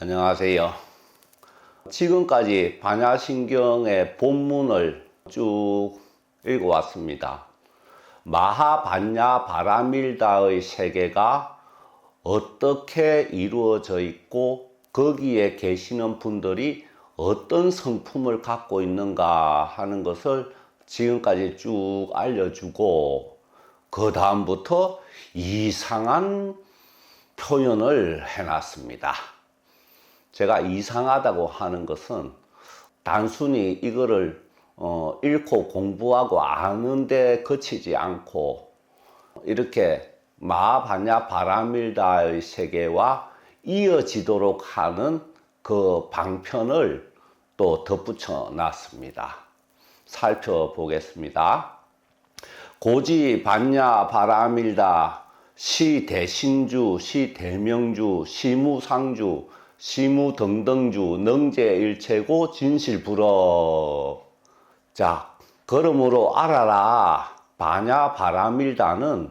안녕하세요. 지금까지 반야신경의 본문을 쭉 읽어왔습니다. 마하반야 바라밀다의 세계가 어떻게 이루어져 있고 거기에 계시는 분들이 어떤 성품을 갖고 있는가 하는 것을 지금까지 쭉 알려주고, 그 다음부터 이상한 표현을 해놨습니다. 제가 이상하다고 하는 것은 단순히 이거를 읽고 공부하고 아는데 그치지 않고, 이렇게 마하반야 바라밀다의 세계와 이어지도록 하는 그 방편을 또 덧붙여 놨습니다. 살펴보겠습니다. 고지 반야 바라밀다 시 대신주 시 대명주 시무상주 시무등등주 능제일체고 진실불허. 자, 그러므로 알아라. 반야 바라밀다는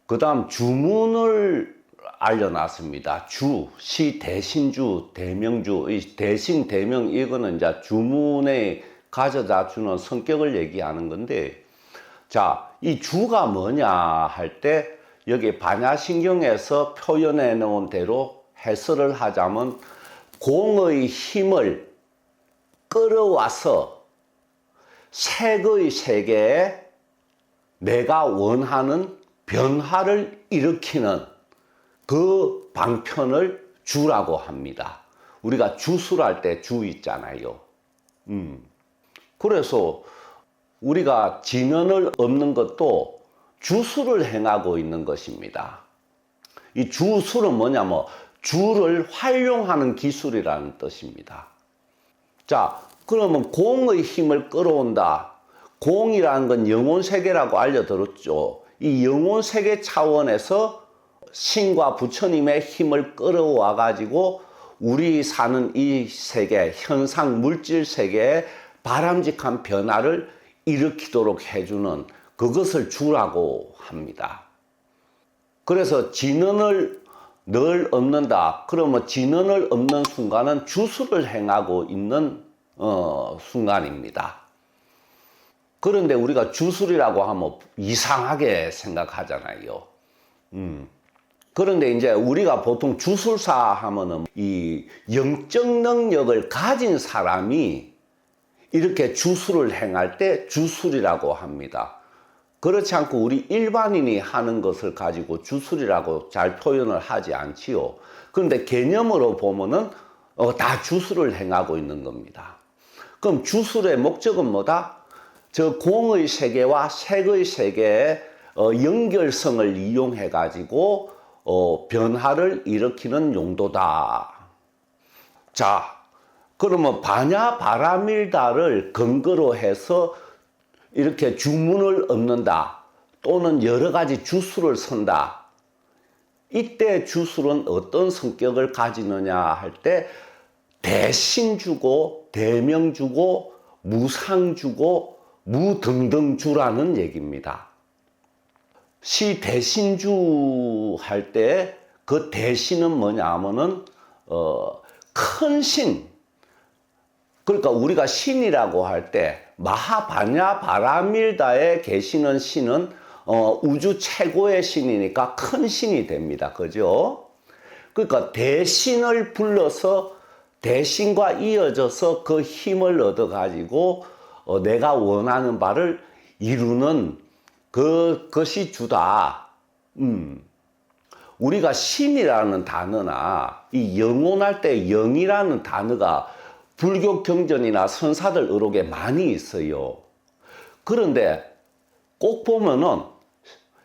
그 다음 주문을 알려놨습니다. 주, 시 대신주, 대명주. 이 대신, 대명, 이거는 이제 주문에 가져다 주는 성격을 얘기하는 건데, 자, 이 주가 뭐냐 할 때, 여기 반야신경에서 표현해 놓은 대로 해설을 하자면, 공의 힘을 끌어와서 색의 세계에 내가 원하는 변화를 일으키는 그 방편을 주라고 합니다. 우리가 주술할 때 주 있잖아요. 그래서 우리가 진언을 얻는 것도 주술을 행하고 있는 것입니다. 이 주술은 뭐냐면 주를 활용하는 기술이라는 뜻입니다. 자, 그러면 공의 힘을 끌어온다. 공이라는 건 영혼세계라고 알려들었죠. 이 영혼세계 차원에서 신과 부처님의 힘을 끌어와 가지고 우리 사는 이 세계, 현상 물질 세계에 바람직한 변화를 일으키도록 해주는 그것을 주라고 합니다. 그래서 진언을 늘 얻는다. 그러면 진언을 얻는 순간은 주술을 행하고 있는 순간입니다. 그런데 우리가 주술이라고 하면 이상하게 생각하잖아요. 그런데 이제 우리가 보통 주술사 하면은 이 영적 능력을 가진 사람이 이렇게 주술을 행할 때 주술이라고 합니다. 그렇지 않고 우리 일반인이 하는 것을 가지고 주술이라고 잘 표현을 하지 않지요. 그런데 개념으로 보면은 다 주술을 행하고 있는 겁니다. 그럼 주술의 목적은 뭐다? 저 공의 세계와 색의 세계의 연결성을 이용해 가지고 변화를 일으키는 용도다. 자, 그러면 반야 바라밀다를 근거로 해서 이렇게 주문을 얻는다, 또는 여러 가지 주술을 선다. 이때 주술은 어떤 성격을 가지느냐 할 때 대신주고 대명주고 무상주고 무등등주라는 얘기입니다. 시 대신주 할 때 그 대신은 뭐냐 하면은 큰 신, 그러니까 우리가 신이라고 할 때 마하반야 바라밀다에 계시는 신은 우주 최고의 신이니까 큰 신이 됩니다. 그죠? 그러니까 대신을 불러서 대신과 이어져서 그 힘을 얻어 가지고 내가 원하는 바를 이루는 그것이 주다. 우리가 신이라는 단어나 이 영혼할 때 영이라는 단어가 불교 경전이나 선사들 의록에 많이 있어요. 그런데 꼭 보면은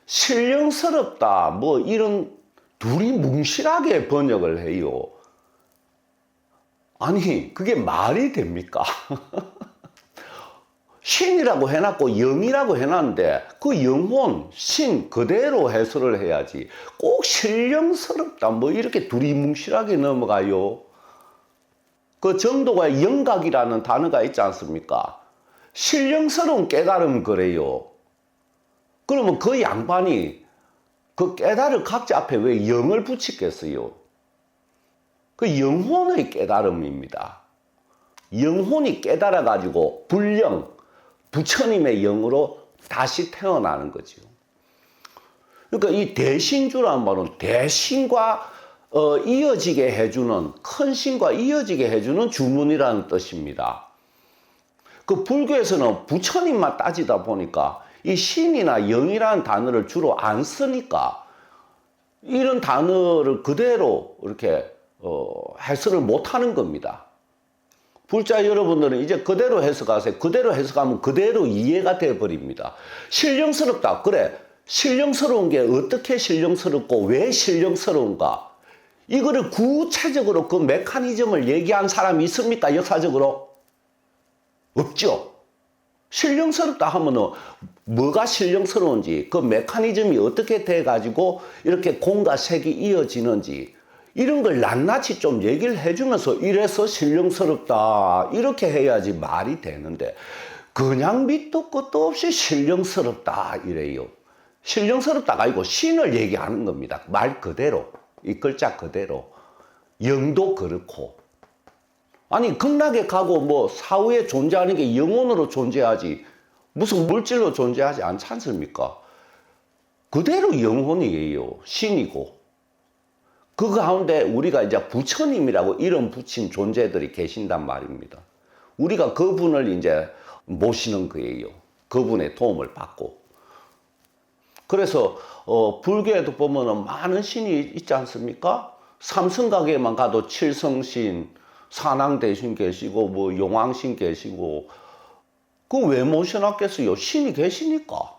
신령스럽다 뭐 이런 둘이 뭉실하게 번역을 해요. 아니, 그게 말이 됩니까? 신이라고 해놨고 영이라고 해놨는데 그 영혼, 신 그대로 해설을 해야지. 꼭 신령스럽다 뭐 이렇게 두리뭉실하게 넘어가요. 그 정도가 영각이라는 단어가 있지 않습니까? 신령스러운 깨달음 그래요. 그러면 그 양반이 그 깨달을 각자 앞에 왜 영을 붙이겠어요? 그 영혼의 깨달음입니다. 영혼이 깨달아가지고 불령, 부처님의 영으로 다시 태어나는 거죠. 그러니까 이 대신주란 말은 대신과 이어지게 해주는, 큰 신과 이어지게 해주는 주문이라는 뜻입니다. 그 불교에서는 부처님만 따지다 보니까 이 신이나 영이라는 단어를 주로 안 쓰니까 이런 단어를 그대로 이렇게 해석을 못하는 겁니다. 불자 여러분들은 이제 그대로 해석하세요. 그대로 해석하면 그대로 이해가 되어버립니다. 신령스럽다. 그래, 신령스러운 게 어떻게 신령스럽고 왜 신령스러운가? 이거를 구체적으로 그 메커니즘을 얘기한 사람이 있습니까? 역사적으로? 없죠. 신령스럽다 하면은 뭐가 신령스러운지, 그 메커니즘이 어떻게 돼가지고 이렇게 공과 색이 이어지는지, 이런 걸 낱낱이 좀 얘기를 해주면서 이래서 신령스럽다 이렇게 해야지 말이 되는데, 그냥 밑도 끝도 없이 신령스럽다 이래요. 신령스럽다가 아니고 신을 얘기하는 겁니다. 말 그대로, 이 글자 그대로. 영도 그렇고, 아니 극락에 가고 뭐 사후에 존재하는 게 영혼으로 존재하지 무슨 물질로 존재하지 않지 않습니까? 그대로 영혼이에요. 신이고. 그 가운데 우리가 이제 부처님이라고 이름 붙인 존재들이 계신단 말입니다. 우리가 그분을 이제 모시는 거예요. 그분의 도움을 받고. 그래서 불교에도 보면은 많은 신이 있지 않습니까? 삼성각에만 가도 칠성신, 산왕대신 계시고 뭐 용왕신 계시고, 그 왜 모셔놨겠어요? 신이 계시니까.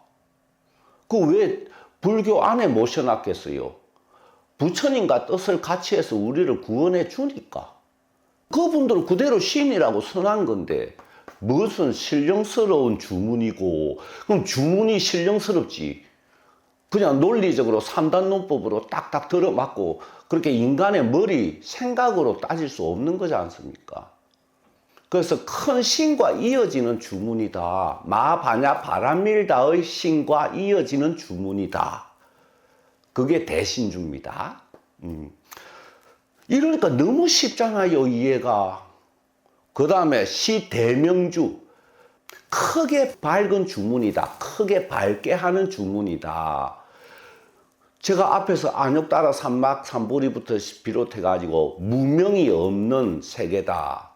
그 왜 불교 안에 모셔놨겠어요? 부처님과 뜻을 같이 해서 우리를 구원해 주니까. 그분들 그대로 신이라고 선한 건데 무슨 신령스러운 주문이고, 그럼 주문이 신령스럽지. 그냥 논리적으로 3단 논법으로 딱딱 들어맞고 그렇게 인간의 머리 생각으로 따질 수 없는 거지 않습니까? 그래서 큰 신과 이어지는 주문이다. 마바냐 바람밀다의 신과 이어지는 주문이다. 그게 대신주입니다. 이러니까 너무 쉽잖아요, 이해가. 그 다음에 시대명주. 크게 밝은 주문이다. 크게 밝게 하는 주문이다. 제가 앞에서 안욕따라 삼막 삼보리부터 비롯해가지고 무명이 없는 세계다.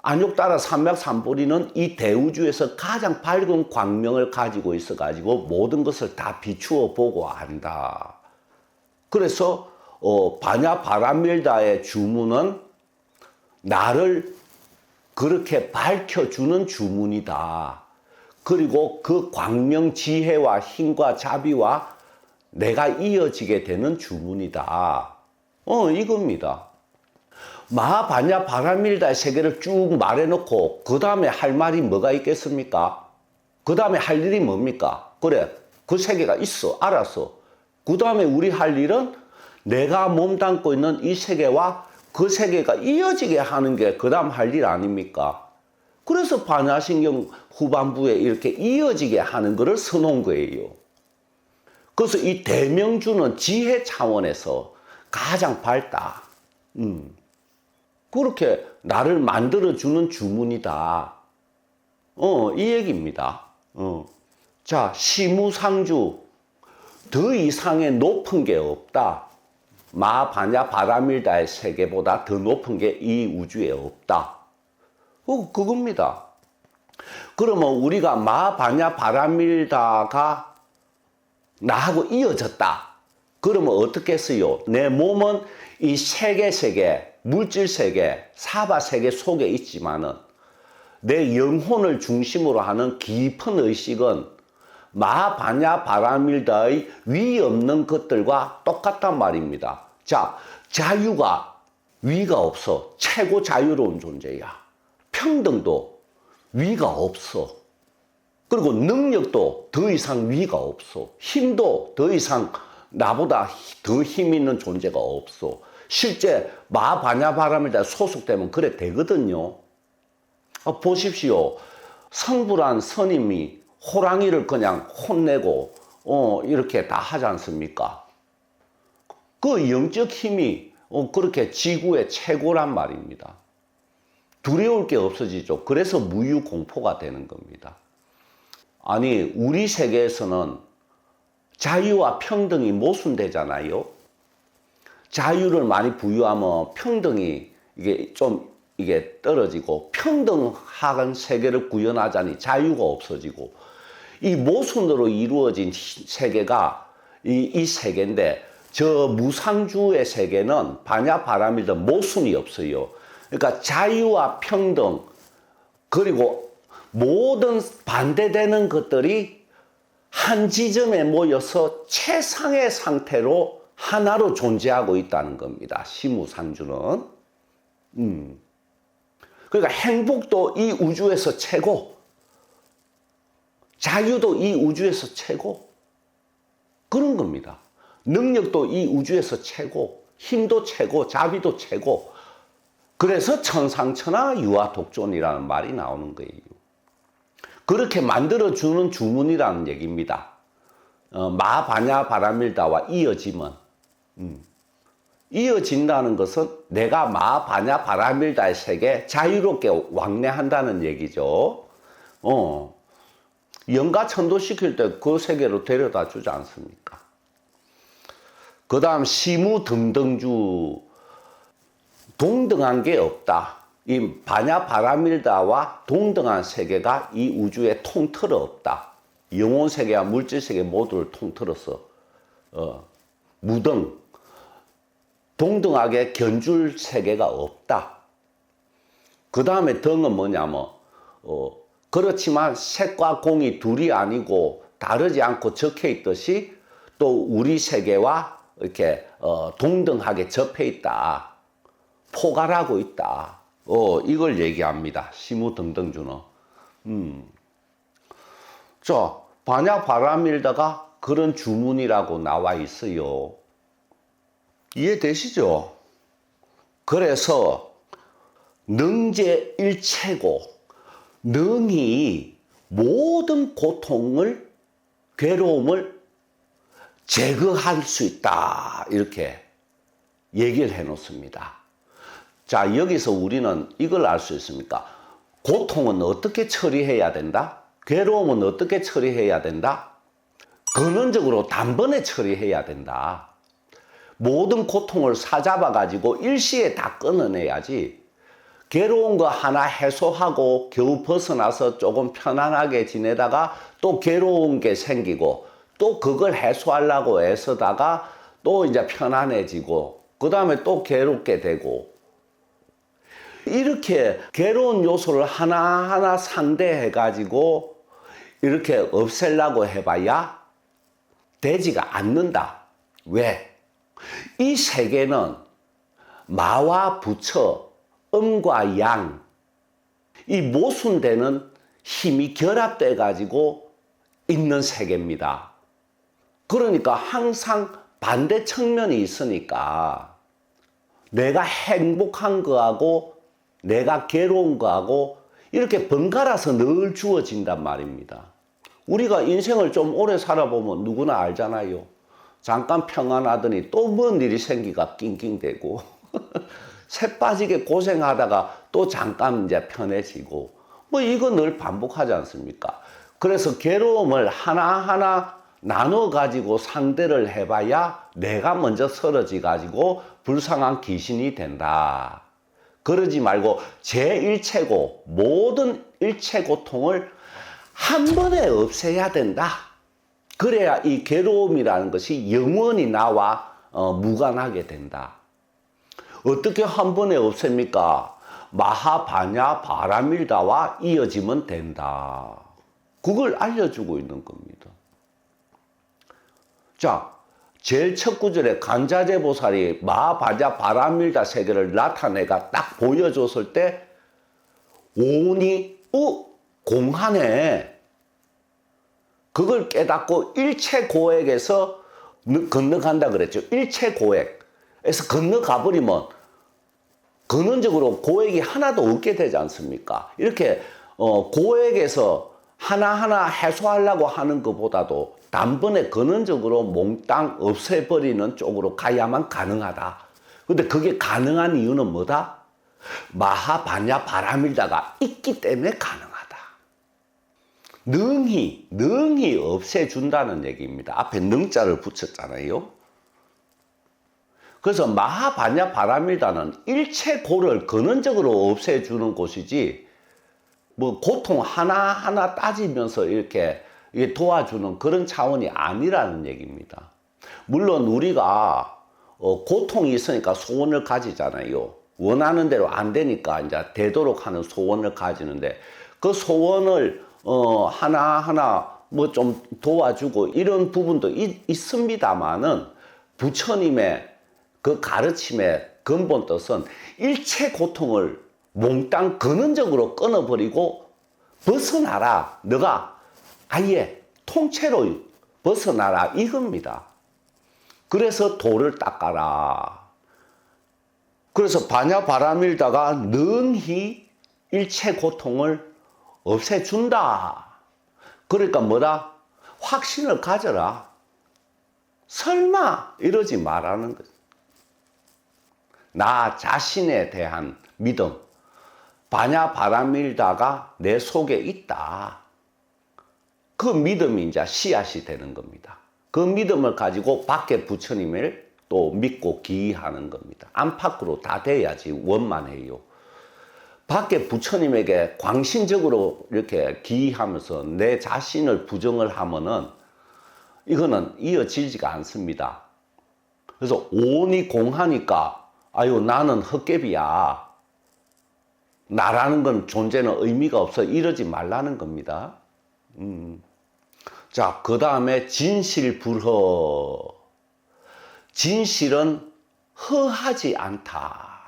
안욕따라 삼막 삼보리는 이 대우주에서 가장 밝은 광명을 가지고 있어가지고 모든 것을 다 비추어 보고 안다. 그래서 바냐 바람밀다의 주문은 나를 그렇게 밝혀주는 주문이다. 그리고 그 광명 지혜와 힘과 자비와 내가 이어지게 되는 주문이다. 이겁니다. 마바냐 바람밀다의 세계를 쭉 말해놓고 그 다음에 할 말이 뭐가 있겠습니까? 그 다음에 할 일이 뭡니까? 그래, 그 세계가 있어, 알았어. 그 다음에 우리 할 일은 내가 몸담고 있는 이 세계와 그 세계가 이어지게 하는 게 그 다음 할 일 아닙니까? 그래서 반야신경 후반부에 이렇게 이어지게 하는 것을 써놓은 거예요. 그래서 이 대명주는 지혜 차원에서 가장 밝다. 그렇게 나를 만들어주는 주문이다. 이 얘기입니다. 자, 시무상주. 더 이상의 높은 게 없다. 마바냐 바람밀다의 세계보다 더 높은 게 이 우주에 없다. 그겁니다. 그러면 우리가 마바냐 바람밀다가 나하고 이어졌다. 그러면 어떻게 했어요? 내 몸은 이 세계, 물질 세계, 사바 세계 속에 있지만은 내 영혼을 중심으로 하는 깊은 의식은 마바냐 바람밀다의 위 없는 것들과 똑같단 말입니다. 자, 자유가 위가 없어. 최고 자유로운 존재야. 평등도 위가 없어. 그리고 능력도 더 이상 위가 없어. 힘도 더 이상 나보다 더 힘 있는 존재가 없어. 실제 마바냐 바람밀다에 소속되면 그래 되거든요. 보십시오. 성불한 스님이 호랑이를 그냥 혼내고 이렇게 다 하지 않습니까? 그 영적 힘이 그렇게 지구의 최고란 말입니다. 두려울 게 없어지죠. 그래서 무유공포가 되는 겁니다. 아니, 우리 세계에서는 자유와 평등이 모순되잖아요. 자유를 많이 부여하면 평등이 이게 떨어지고, 평등한 세계를 구현하자니 자유가 없어지고, 이 모순으로 이루어진 세계가 이 세계인데, 저 무상주의 세계는 반야바라밀도 모순이 없어요. 그러니까 자유와 평등, 그리고 모든 반대되는 것들이 한 지점에 모여서 최상의 상태로 하나로 존재하고 있다는 겁니다. 시무상주는. 그러니까 행복도 이 우주에서 최고, 자유도 이 우주에서 최고, 그런 겁니다. 능력도 이 우주에서 최고, 힘도 최고, 자비도 최고. 그래서 천상천하 유아독존이라는 말이 나오는 거예요. 그렇게 만들어주는 주문이라는 얘기입니다. 마바냐바라밀다와 이어지면, 이어진다는 것은 내가 마바냐바라밀다의 세계 자유롭게 왕래한다는 얘기죠. 영가천도시킬 때 그 세계로 데려다 주지 않습니까? 그 다음 시무등등주, 동등한 게 없다. 이 바냐바라밀다와 동등한 세계가 이 우주에 통틀어 없다. 영혼세계와 물질세계 모두를 통틀어서 무등, 동등하게 견줄 세계가 없다. 그 다음에 등은 뭐냐면 그렇지만 색과 공이 둘이 아니고 다르지 않고 적혀 있듯이 또 우리 세계와 이렇게 동등하게 접해 있다. 포괄하고 있다. 이걸 얘기합니다. 시무등등주는. 자, 바냐바라밀다가 그런 주문이라고 나와 있어요. 이해되시죠? 그래서 능제일체고, 능이 모든 고통을, 괴로움을 제거할 수 있다. 이렇게 얘기를 해 놓습니다. 자, 여기서 우리는 이걸 알 수 있습니까? 고통은 어떻게 처리해야 된다? 괴로움은 어떻게 처리해야 된다? 근원적으로 단번에 처리해야 된다. 모든 고통을 사잡아 가지고 일시에 다 끊어내야지, 괴로운 거 하나 해소하고 겨우 벗어나서 조금 편안하게 지내다가 또 괴로운 게 생기고 또 그걸 해소하려고 애쓰다가 또 이제 편안해지고 그 다음에 또 괴롭게 되고, 이렇게 괴로운 요소를 하나하나 상대해 가지고 이렇게 없애려고 해봐야 되지가 않는다. 왜? 이 세계는 마와 부처, 음과 양, 이 모순되는 힘이 결합돼 가지고 있는 세계입니다. 그러니까 항상 반대 측면이 있으니까 내가 행복한 거하고 내가 괴로운 거하고 이렇게 번갈아서 늘 주어진단 말입니다. 우리가 인생을 좀 오래 살아보면 누구나 알잖아요. 잠깐 평안하더니 또 뭔 일이 생기가 낑낑대고 새 빠지게 고생하다가 또 잠깐 이제 편해지고, 뭐 이거 늘 반복하지 않습니까? 그래서 괴로움을 하나하나 나눠 가지고 상대를 해봐야 내가 먼저 쓰러져 가지고 불쌍한 귀신이 된다. 그러지 말고 제일체고 모든 일체 고통을 한 번에 없애야 된다. 그래야 이 괴로움이라는 것이 영원히 나와 무관하게 된다. 어떻게 한 번에 없앱니까? 마하바냐 바라밀다와 이어지면 된다. 그걸 알려주고 있는 겁니다. 자, 제일 첫 구절에 간자재 보살이 마하바냐 바라밀다 세계를 나타내가 딱 보여줬을 때 오니 공하네. 그걸 깨닫고 일체 고액에서 건너간다 그랬죠. 일체 고액에서 건너가 버리면 근원적으로 고액이 하나도 없게 되지 않습니까? 이렇게 고액에서 하나하나 해소하려고 하는 것보다도 단번에 근원적으로 몽땅 없애버리는 쪽으로 가야만 가능하다. 근데 그게 가능한 이유는 뭐다? 마하바냐 바라밀다가 있기 때문에 가능하다. 능히 없애준다는 얘기입니다. 앞에 능자를 붙였잖아요. 그래서 마하바냐 바라밀다는 일체고를 근원적으로 없애주는 곳이지, 뭐 고통 하나하나 따지면서 이렇게 도와주는 그런 차원이 아니라는 얘기입니다. 물론 우리가 고통이 있으니까 소원을 가지잖아요. 원하는 대로 안 되니까 이제 되도록 하는 소원을 가지는데, 그 소원을 하나하나 뭐 좀 도와주고 이런 부분도 있습니다만은, 부처님의 그 가르침의 근본 뜻은 일체 고통을 몽땅 근원적으로 끊어버리고 벗어나라. 너가 아예 통째로 벗어나라. 이겁니다. 그래서 도를 닦아라. 그래서 바냐바라밀다가 능히 일체 고통을 없애준다. 그러니까 뭐다? 확신을 가져라. 설마 이러지 말라는 거지. 나 자신에 대한 믿음. 바냐바라밀다가 내 속에 있다. 그 믿음이 이제 씨앗이 되는 겁니다. 그 믿음을 가지고 밖에 부처님을 또 믿고 기이하는 겁니다. 안팎으로 다 돼야지 원만해요. 밖에 부처님에게 광신적으로 이렇게 기이하면서 내 자신을 부정을 하면은 이거는 이어지지가 않습니다. 그래서 오니 공하니까 아유 나는 헛개비야. 나라는 건 존재는 의미가 없어. 이러지 말라는 겁니다. 자, 그 다음에 진실불허. 진실은 허하지 않다.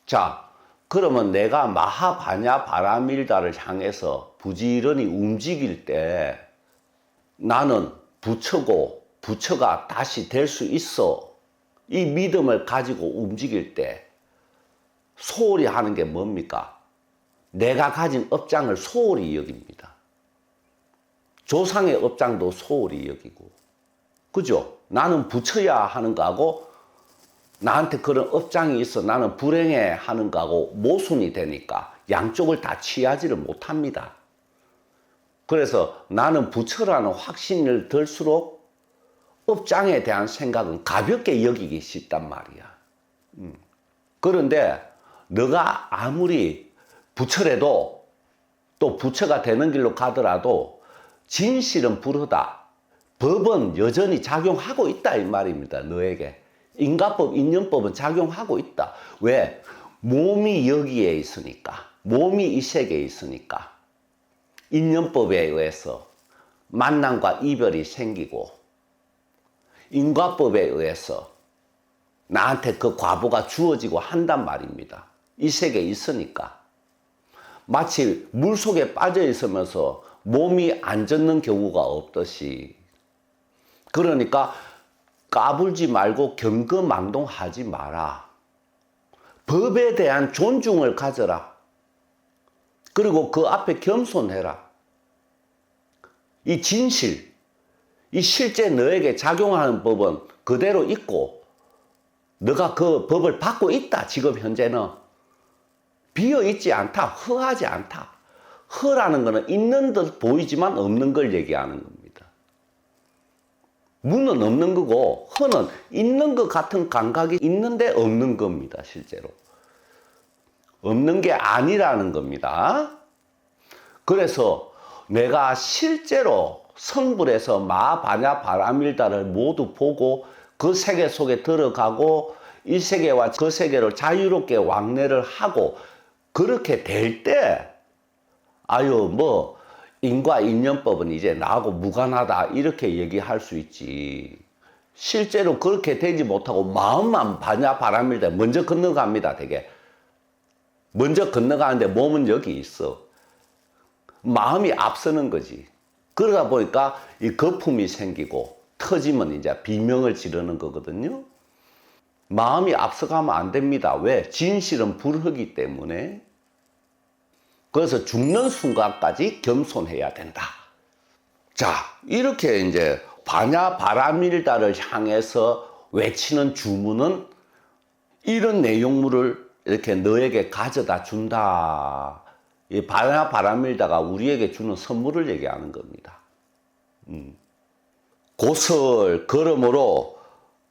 자, 그러면 내가 마하바냐 바라밀다를 향해서 부지런히 움직일 때 나는 부처고 부처가 다시 될 수 있어. 이 믿음을 가지고 움직일 때 소홀히 하는 게 뭡니까? 내가 가진 업장을 소홀히 여깁니다. 조상의 업장도 소홀히 여기고, 그죠? 나는 부처야 하는 거하고 나한테 그런 업장이 있어 나는 불행해 하는 거하고 모순이 되니까 양쪽을 다 취하지를 못합니다. 그래서 나는 부처라는 확신을 들수록 업장에 대한 생각은 가볍게 여기기 쉽단 말이야. 그런데 너가 아무리 부처래도 또 부처가 되는 길로 가더라도 진실은 불허다. 법은 여전히 작용하고 있다 이 말입니다. 너에게. 인과법, 인연법은 작용하고 있다. 왜? 몸이 여기에 있으니까. 몸이 이 세계에 있으니까. 인연법에 의해서 만남과 이별이 생기고 인과법에 의해서 나한테 그 과보가 주어지고 한단 말입니다. 이 세계에 있으니까. 마치 물속에 빠져 있으면서 몸이 안 젖는 경우가 없듯이. 그러니까 까불지 말고 경거망동하지 마라. 법에 대한 존중을 가져라. 그리고 그 앞에 겸손해라. 이 진실, 이 실제 너에게 작용하는 법은 그대로 있고 너가 그 법을 받고 있다. 지금 현재는 비어있지 않다. 허하지 않다. 허라는 것은 있는 듯 보이지만 없는 걸 얘기하는 겁니다. 무는 없는 거고 허는 있는 것 같은 감각이 있는데 없는 겁니다. 실제로. 없는 게 아니라는 겁니다. 그래서 내가 실제로 성불에서 마하바냐 바라밀다를 모두 보고 그 세계 속에 들어가고 이 세계와 그 세계를 자유롭게 왕래를 하고 그렇게 될 때 아유 뭐 인과 인연법은 이제 나하고 무관하다 이렇게 얘기할 수 있지. 실제로 그렇게 되지 못하고 마음만 바냐 바라밀다 먼저 건너갑니다. 되게 먼저 건너가는데 몸은 여기 있어. 마음이 앞서는 거지. 그러다 보니까 이 거품이 생기고 터지면 이제 비명을 지르는 거거든요. 마음이 앞서가면 안 됩니다. 왜? 진실은 불허기 때문에. 그래서 죽는 순간까지 겸손해야 된다. 자, 이렇게 이제 바냐 바라밀다를 향해서 외치는 주문은 이런 내용물을 이렇게 너에게 가져다 준다. 이 바냐 바라밀다가 우리에게 주는 선물을 얘기하는 겁니다. 고설 그러므로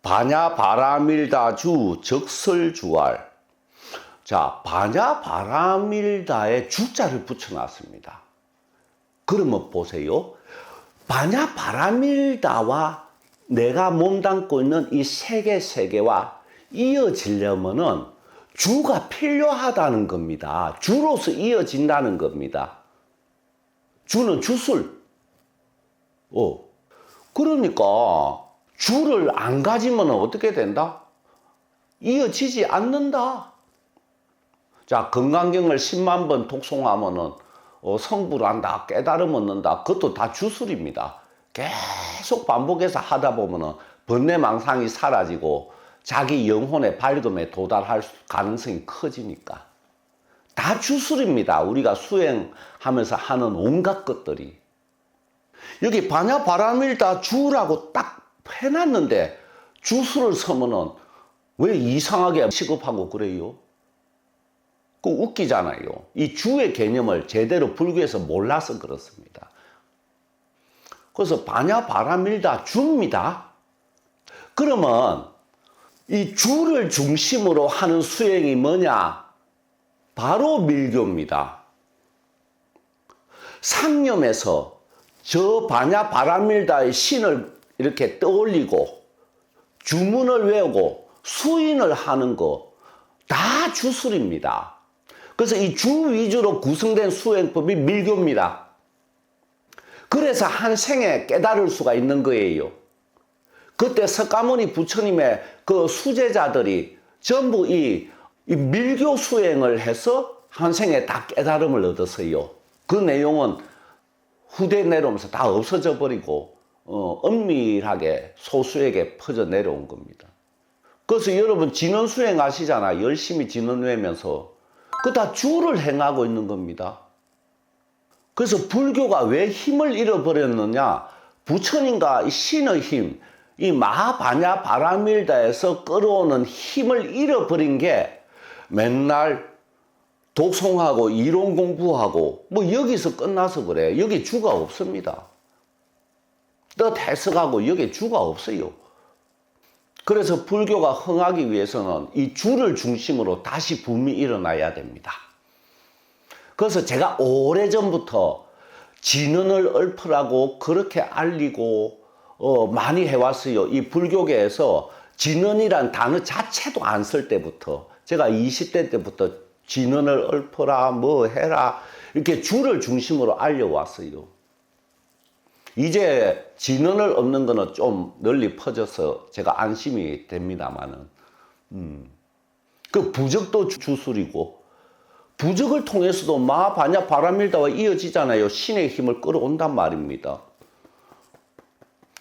바냐 바라밀다 주 적설주알. 자, 바냐 바라밀다에 주자를 붙여놨습니다. 그러면 보세요. 바냐 바라밀다와 내가 몸담고 있는 이 세계와 이어지려면은 주가 필요하다는 겁니다. 주로서 이어진다는 겁니다. 주는 주술. 그러니까 주를 안 가지면 어떻게 된다? 이어지지 않는다. 자, 건강경을 10만 번 독송하면은 성불 한다, 깨달음 얻는다. 그것도 다 주술입니다. 계속 반복해서 하다 보면은 번뇌망상이 사라지고 자기 영혼의 밝음에 도달할 가능성이 커지니까. 다 주술입니다. 우리가 수행하면서 하는 온갖 것들이. 여기 바냐 바라밀다 주라고 딱 해놨는데 주술을 서면은 왜 이상하게 취급하고 그래요? 그 웃기잖아요. 이 주의 개념을 제대로 불교에서 몰라서 그렇습니다. 그래서 바냐 바라밀다 주입니다. 그러면 이 주를 중심으로 하는 수행이 뭐냐? 바로 밀교입니다. 상념에서 저 바냐 바라밀다의 신을 이렇게 떠올리고 주문을 외우고 수인을 하는 거 다 주술입니다. 그래서 이 주 위주로 구성된 수행법이 밀교입니다. 그래서 한 생에 깨달을 수가 있는 거예요. 그때 석가모니 부처님의 그 수제자들이 전부 이 밀교 수행을 해서 한 생에 다 깨달음을 얻었어요. 그 내용은 후대 내려오면서 다 없어져 버리고 엄밀하게 소수에게 퍼져 내려온 겁니다. 그래서 여러분 진원 수행 아시잖아. 열심히 진원 외면서 그 다 주를 행하고 있는 겁니다. 그래서 불교가 왜 힘을 잃어버렸느냐? 부처님과 신의 힘, 이 마하바냐 바라밀다에서 끌어오는 힘을 잃어버린 게 맨날 독송하고 이론 공부하고 뭐 여기서 끝나서 그래. 여기 주가 없습니다. 뜻 해석하고 여기 주가 없어요. 그래서 불교가 흥하기 위해서는 이 주를 중심으로 다시 붐이 일어나야 됩니다. 그래서 제가 오래전부터 진언을 읊으라고 그렇게 알리고 많이 해왔어요. 이 불교계에서 진언이란 단어 자체도 안 쓸 때부터 제가 20대 때부터 진언을 읊어라 뭐 해라 이렇게 주를 중심으로 알려왔어요. 이제 진언을 읊는 거는 좀 널리 퍼져서 제가 안심이 됩니다만은 그 부적도 주술이고 부적을 통해서도 마하바냐 바라밀다와 이어지잖아요. 신의 힘을 끌어온단 말입니다.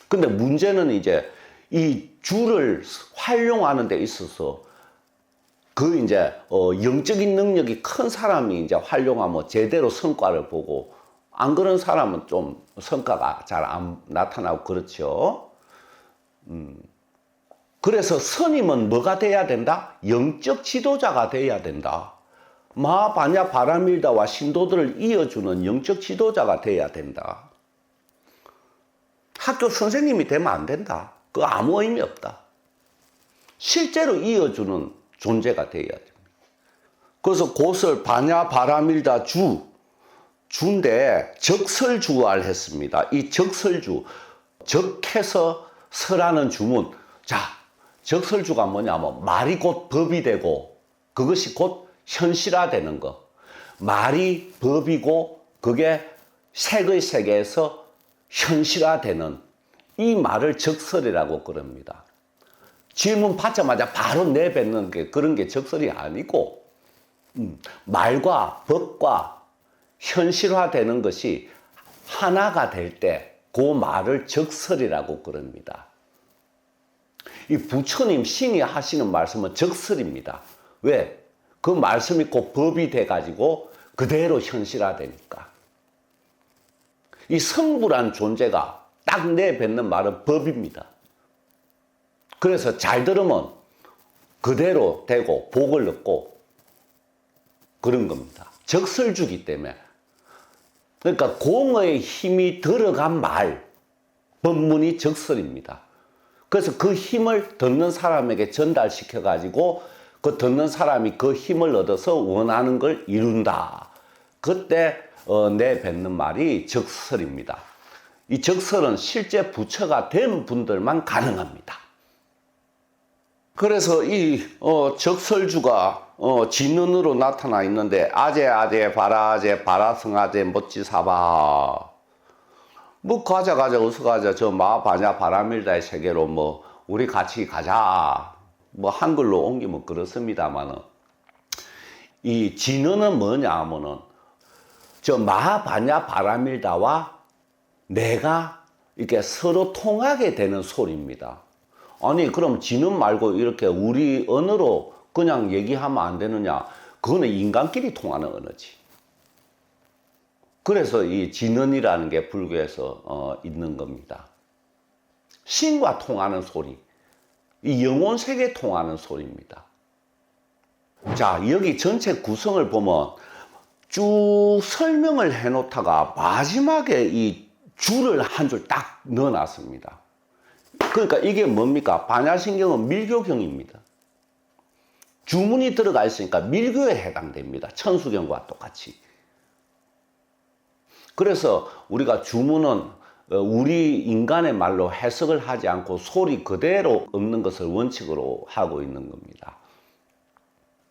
근데 문제는 이제 이 주를 활용하는 데 있어서 그 이제 영적인 능력이 큰 사람이 이제 활용하면 제대로 성과를 보고 안 그런 사람은 좀 성과가 잘 안 나타나고 그렇죠. 그래서 스님은 뭐가 돼야 된다? 영적 지도자가 돼야 된다. 마하바냐 바라밀다와 신도들을 이어주는 영적 지도자가 돼야 된다. 학교 선생님이 되면 안 된다. 그거 아무 의미 없다. 실제로 이어주는 존재가 돼야 됩니다. 그래서 고설 바냐 바라밀다 주인데 적설주알 했습니다. 이 적설주, 적해서 설하는 주문. 자, 적설주가 뭐냐면 말이 곧 법이 되고 그것이 곧 현실화되는 거. 말이 법이고 그게 색의 세계에서 현실화되는 이 말을 적설이라고 그럽니다. 질문 받자마자 바로 내뱉는 게 그런 게 적설이 아니고 말과 법과 현실화되는 것이 하나가 될 때 그 말을 적설이라고 그럽니다. 이 부처님 신이 하시는 말씀은 적설입니다. 왜? 그 말씀이 곧 법이 돼가지고 그대로 현실화되니까. 이 성불한 존재가 딱 내뱉는 말은 법입니다. 그래서 잘 들으면 그대로 되고 복을 얻고 그런 겁니다. 적설주기 때문에. 그러니까 공의 힘이 들어간 말, 법문이 적설입니다. 그래서 그 힘을 듣는 사람에게 전달시켜 가지고 그 듣는 사람이 그 힘을 얻어서 원하는 걸 이룬다. 그때 내뱉는 말이 적설입니다. 이 적설은 실제 부처가 된 분들만 가능합니다. 그래서 이 적설주가 진언으로 나타나 있는데 아제 바라제 바라성아제 멋지사바 뭐 가자 어서 가자 저 마바냐 바라밀다의 세계로 뭐 우리 같이 가자 뭐 한글로 옮기면 그렇습니다만은 이 진언은 뭐냐 하면은 저 마바냐 바라밀다와 내가 이렇게 서로 통하게 되는 소리입니다. 아니 그럼 진언 말고 이렇게 우리 언어로 그냥 얘기하면 안 되느냐? 그거는 인간끼리 통하는 언어지. 그래서 이 진언이라는 게 불교에서 있는 겁니다. 신과 통하는 소리, 이 영혼 세계 통하는 소리입니다. 자, 여기 전체 구성을 보면 쭉 설명을 해놓다가 마지막에 이 줄을 한 줄 딱 넣어놨습니다. 그러니까 이게 뭡니까? 반야신경은 밀교경입니다. 주문이 들어가 있으니까 밀교에 해당됩니다. 천수경과 똑같이. 그래서 우리가 주문은 우리 인간의 말로 해석을 하지 않고 소리 그대로 읽는 것을 원칙으로 하고 있는 겁니다.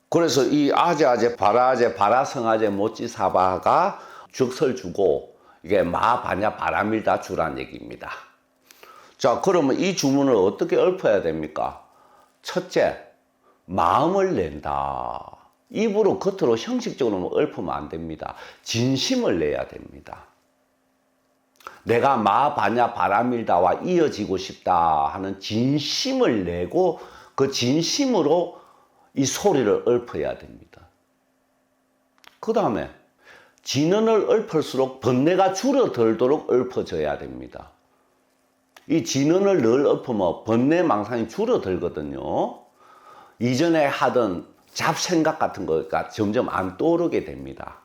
그래서 이 아제 바라제 바라성아제 모찌사바가 적설주고 이게 마바냐 바라밀다 주란 얘기입니다. 자, 그러면 이 주문을 어떻게 읊어야 됩니까? 첫째, 마음을 낸다. 입으로 겉으로 형식적으로 읊으면 안 됩니다. 진심을 내야 됩니다. 내가 마바냐 바라밀다와 이어지고 싶다 하는 진심을 내고 그 진심으로 이 소리를 읊어야 됩니다. 그 다음에 진언을 읊을수록 번뇌가 줄어들도록 읊어져야 됩니다. 이 진언을 늘 읊으면 번뇌 망상이 줄어들거든요. 이전에 하던 잡생각 같은 거가 점점 안 떠오르게 됩니다.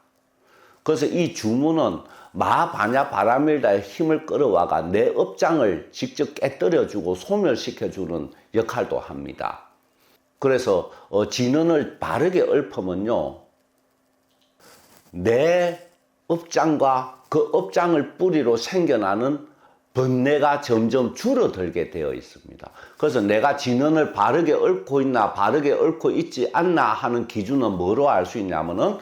그래서 이 주문은 마바냐 바라밀다의 힘을 끌어와가 내 업장을 직접 깨뜨려주고 소멸시켜주는 역할도 합니다. 그래서 진언을 바르게 읊으면요, 내 업장과 그 업장을 뿌리로 생겨나는 번뇌가 점점 줄어들게 되어 있습니다. 그래서 내가 진언을 바르게 읊고 있나 바르게 읊고 있지 않나 하는 기준은 뭐로 알 수 있냐면은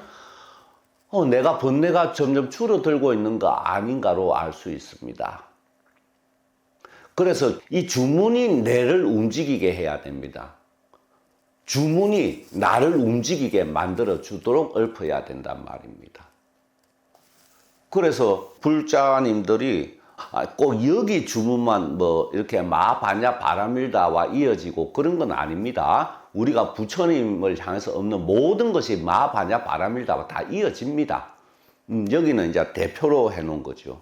내가 번뇌가 점점 줄어들고 있는가 아닌가로 알 수 있습니다. 그래서 이 주문이 뇌를 움직이게 해야 됩니다. 주문이 나를 움직이게 만들어 주도록 읊어야 된단 말입니다. 그래서 불자님들이 꼭 여기 주문만 뭐 이렇게 마바냐 바라밀다와 이어지고 그런 건 아닙니다. 우리가 부처님을 향해서 없는 모든 것이 마바냐 바라밀다와 다 이어집니다. 여기는 이제 대표로 해놓은 거죠.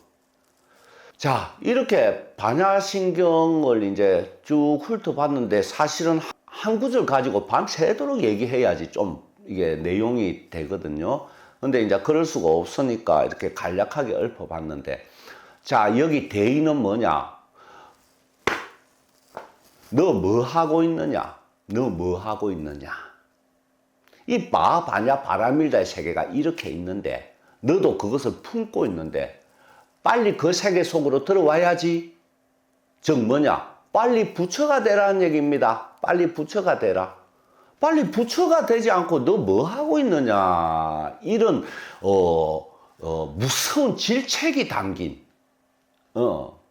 자, 이렇게 반야신경을 이제 쭉 훑어봤는데 사실은 한 구절 가지고 밤새도록 얘기해야지 좀 이게 내용이 되거든요. 근데 이제 그럴 수가 없으니까 이렇게 간략하게 읊어봤는데, 자, 여기 대의는 뭐냐? 너 뭐 하고 있느냐? 너 뭐 하고 있느냐? 이 마바냐 바라밀다의 세계가 이렇게 있는데 너도 그것을 품고 있는데 빨리 그 세계 속으로 들어와야지. 즉 뭐냐? 빨리 부처가 되라는 얘기입니다. 빨리 부처가 되라. 빨리 부처가 되지 않고 너 뭐 하고 있느냐? 이런 무서운 질책이 담긴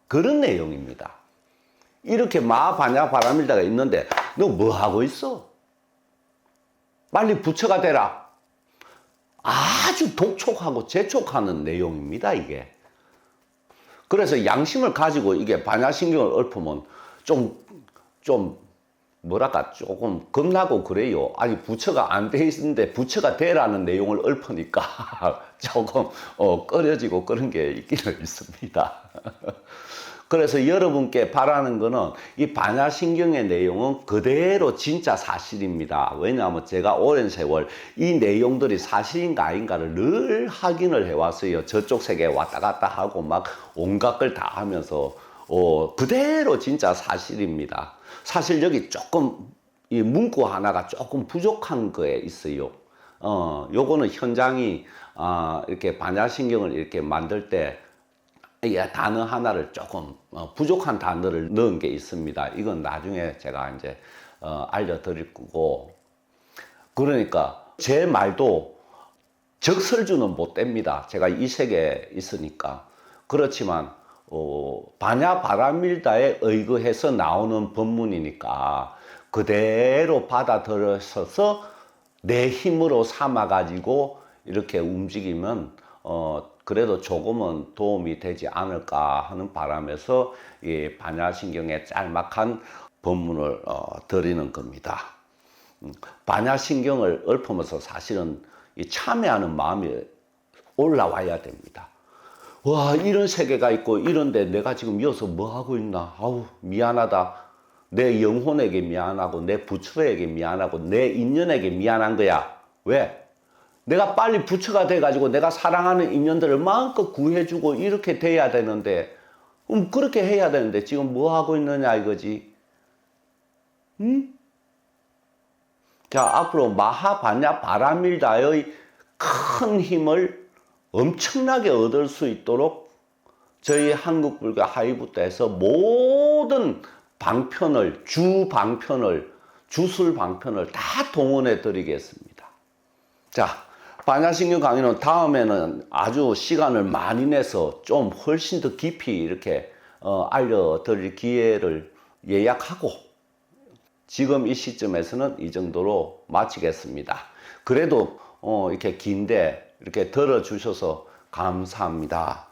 그런 내용입니다. 이렇게 마바냐 바라밀다가 있는데 너 뭐 하고 있어? 빨리 부처가 되라. 아주 독촉하고 재촉하는 내용입니다, 이게. 그래서 양심을 가지고 이게 반야신경을 읊으면 좀 뭐랄까 조금 겁나고 그래요. 아니 부처가 안 돼 있는데 부처가 되라는 내용을 읊으니까 조금 꺼려지고 그런 게 있기는 있습니다. 그래서 여러분께 바라는 거는 이 반야신경의 내용은 그대로 진짜 사실입니다. 왜냐하면 제가 오랜 세월 이 내용들이 사실인가 아닌가를 늘 확인을 해왔어요. 저쪽 세계에 왔다 갔다 하고 막 온갖 걸 다 하면서 그대로 진짜 사실입니다. 사실 여기 조금 이 문구 하나가 조금 부족한 거에 있어요. 요거는 현장이 이렇게 반야신경을 이렇게 만들 때 단어 하나를 조금 부족한 단어를 넣은 게 있습니다. 이건 나중에 제가 이제 알려드릴 거고, 그러니까 제 말도 적설주는 못 됩니다. 제가 이 세계에 있으니까. 그렇지만 반야바라밀다에 의거해서 나오는 법문이니까 그대로 받아들여서 내 힘으로 삼아 가지고 이렇게 움직이면 그래도 조금은 도움이 되지 않을까 하는 바람에서 이 반야신경의 짤막한 법문을 드리는 겁니다. 반야신경을 읊으면서 사실은 이 참여하는 마음이 올라와야 됩니다. 와, 이런 세계가 있고 이런데 내가 지금 여기서 뭐 하고 있나? 아우, 미안하다. 내 영혼에게 미안하고 내 부처에게 미안하고 내 인연에게 미안한 거야. 왜? 내가 빨리 부처가 돼가지고 내가 사랑하는 인연들을 마음껏 구해주고 이렇게 돼야 되는데, 그렇게 해야 되는데 지금 뭐 하고 있느냐 이거지. 응? 자, 앞으로 마하반야바라밀다의 큰 힘을 엄청나게 얻을 수 있도록 저희 한국불교 하이부터에서 모든 방편을, 주술 방편을 다 동원해 드리겠습니다. 자, 반야신경 강의는 다음에는 아주 시간을 많이 내서 좀 훨씬 더 깊이 이렇게 알려드릴 기회를 예약하고, 지금 이 시점에서는 이 정도로 마치겠습니다. 그래도 이렇게 긴데 이렇게 들어주셔서 감사합니다.